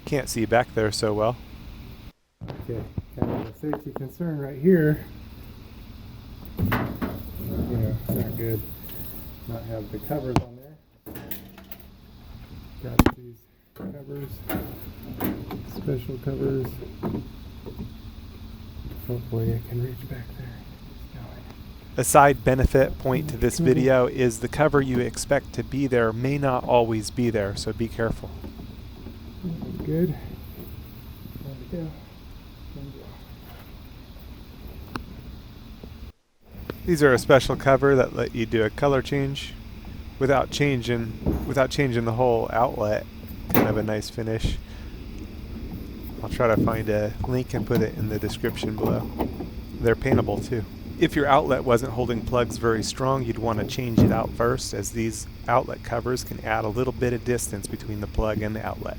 Can't see back there so well. Okay, kind of a safety concern right here. Not good. Not have the covers on there. Got these covers, special covers. Hopefully I can reach back there. A side benefit point to this video is the cover you expect to be there may not always be there, so be careful. Good. There we go. These are a special cover that let you do a color change without changing the whole outlet. Kind of a nice finish. I'll try to find a link and put it in the description below. They're paintable too. If your outlet wasn't holding plugs very strong, you'd want to change it out first, as these outlet covers can add a little bit of distance between the plug and the outlet.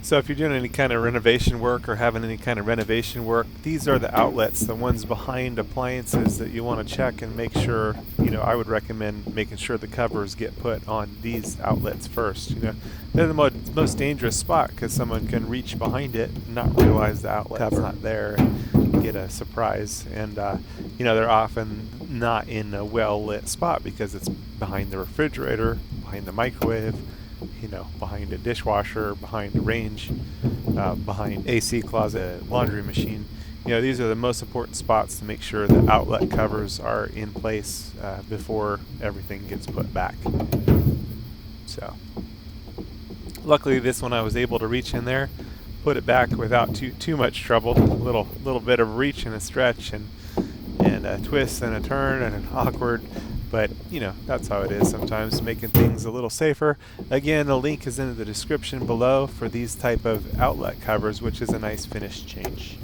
So if you're doing any kind of renovation work or having any kind of renovation work, these are the outlets, the ones behind appliances that you want to check and make sure, I would recommend making sure the covers get put on these outlets first. They're the most dangerous spot because someone can reach behind it and not realize the outlet's not there and get a surprise. And, they're often not in a well-lit spot because it's behind the refrigerator, behind the microwave, behind a dishwasher, behind a range, behind AC closet, laundry machine. These are the most important spots to make sure the outlet covers are in place before everything gets put back. So, luckily this one I was able to reach in there, put it back without too much trouble. A little bit of reach and a stretch and a twist and a turn and an awkward. But, that's how it is sometimes, making things a little safer. Again, the link is in the description below for these type of outlet covers, which is a nice finish change.